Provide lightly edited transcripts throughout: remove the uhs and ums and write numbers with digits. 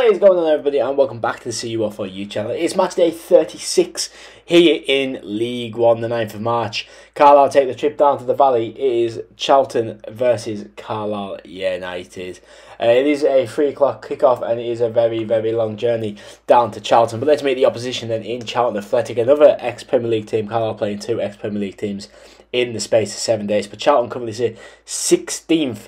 What is going on, everybody, and welcome back to the CU4 YouTube channel. It's match day 36 here in League 1, the 9th of March. Carlisle take the trip down to the Valley. It is Charlton versus Carlisle United. It is a 3 o'clock kickoff, and it is a very, very long journey down to Charlton. But let's meet the opposition then in Charlton Athletic, another ex-Premier League team. Carlisle playing two ex-Premier League teams in the space of 7 days. But Charlton currently sit 16th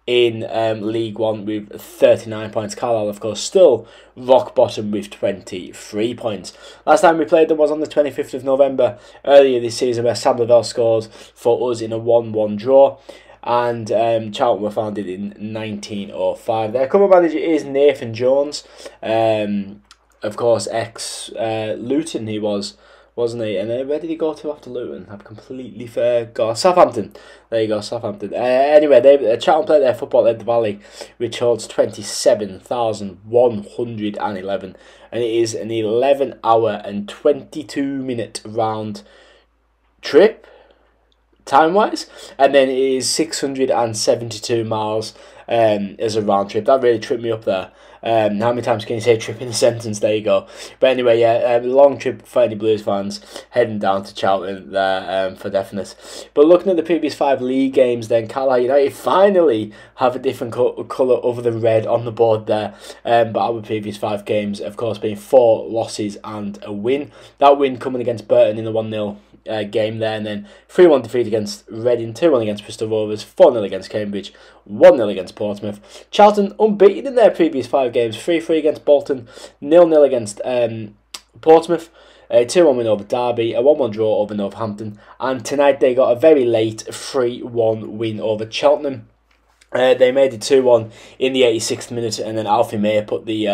in League 1 with 39 points. Carlisle, of course, still rock bottom with 23 points. Last time we played them was on the 25th of November earlier this season, where Sam Lavelle scores for us in a 1-1 draw. And Charlton were founded in 1905. Their current manager is Nathan Jones. Of course, ex-Luton he was, wasn't he? And where did he go to after Luton? I've completely forgot. Southampton. There you go, Southampton. Anyway, Charlton played their football at the Valley, which holds 27,111. And it is an 11-hour and 22-minute round trip, time-wise. And then it is 672 miles as a round trip. That really tripped me up there. How many times can you say trip in a sentence? There you go. But anyway, yeah, long trip for any Blues fans heading down to Charlton there for definite. But looking at the previous 5 league games, then Carlisle United finally have a different colour other than red on the board there. But our previous 5 games, of course, being 4 losses and a win. That win coming against Burton in the 1-0 game there, and then 3-1 defeat against Reading, 2-1 against Bristol Rovers, 4-0 against Cambridge, 1-0 against Portsmouth. Charlton unbeaten in their previous 5 games, 3-3 against Bolton, 0-0 against Portsmouth, a 2-1 win over Derby, a 1-1 draw over Northampton, and tonight they got a very late 3-1 win over Cheltenham. They made it 2-1 in the 86th minute, and then Alfie May put the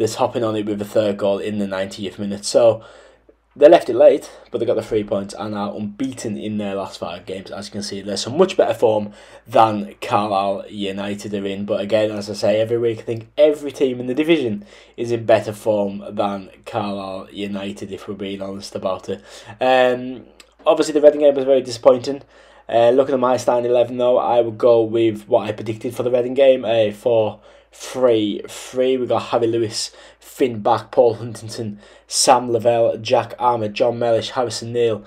topping on it with a third goal in the 90th minute. So they left it late, but they got the 3 points and are unbeaten in their last 5 games. As you can see, there's some much better form than Carlisle United are in. But again, as I say every week, I think every team in the division is in better form than Carlisle United, if we're being honest about it. Obviously, the Reading game was very disappointing. Looking at my starting 11, though, I would go with what I predicted for the Reading game, 4-3-3. We got Harry Lewis, Finn Back, Paul Huntington, Sam Lavelle, Jack Armour, John Mellish, Harrison Neal,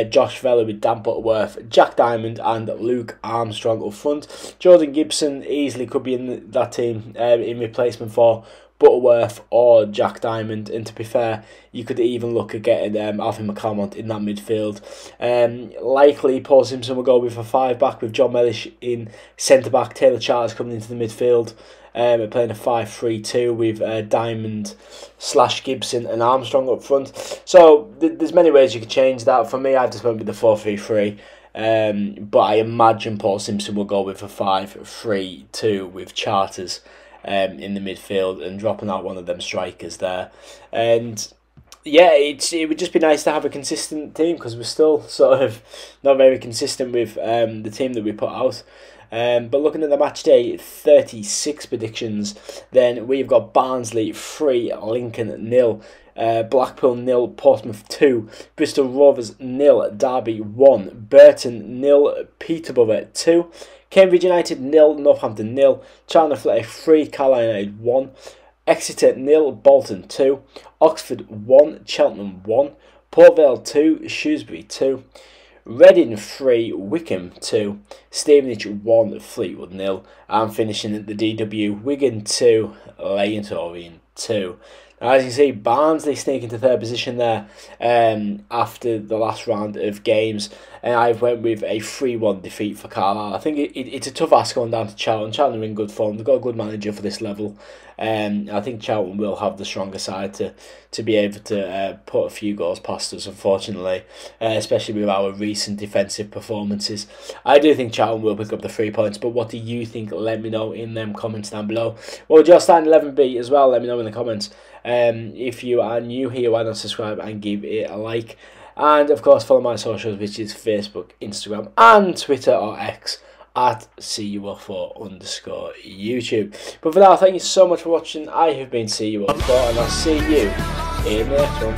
Josh Vella with Dan Butterworth, Jack Diamond and Luke Armstrong up front. Jordan Gibson easily could be in that team in replacement for Butterworth or Jack Diamond, and to be fair, you could even look at getting Alfie McCalmont in that midfield. Likely Paul Simpson will go with a 5-back with John Mellish in centre-back, Taylor Charters coming into the midfield. Playing a 5-3-2 with Diamond / Gibson and Armstrong up front. So there's many ways you could change that. For me, I just went with the 4-3-3. But I imagine Paul Simpson will go with a 5-3-2 with Charters in the midfield and dropping out one of them strikers there. And yeah, it would just be nice to have a consistent team, because we're still sort of not very consistent with the team that we put out. But looking at the match day 36 predictions, then we've got Barnsley 3, Lincoln 0, Blackpool 0, Portsmouth 2, Bristol Rovers 0, Derby 1, Burton 0, Peterborough 2, Cambridge United 0, Northampton 0, Charlton Athletic 3, Carlisle United 1, Exeter 0, Bolton 2, Oxford 1, Cheltenham 1, Port Vale 2, Shrewsbury 2, Reading 3, Wickham 2, Stevenage 1, Fleetwood 0, and finishing at the DW, Wigan 2, Leyton Orient 2. Now, as you can see, Barnsley sneaking to 3rd position there after the last round of games, and I went with a 3-1 defeat for Carlisle. I think it's a tough ask going down to Charlton. Charlton are in good form. They've got a good manager for this level. I think Charlton will have the stronger side to be able to put a few goals past us, unfortunately, especially with our recent defensive performances. I do think Charlton will pick up the 3 points, but what do you think? Let me know in them comments down below. What would your starting 11 be as well? Let me know in the comments. If you are new here, why not subscribe and give it a like? And of course, follow my socials, which is Facebook, Instagram, and Twitter or X at CU4_YouTube. But for now, thank you so much for watching. I have been CU4, and I'll see you in the next one.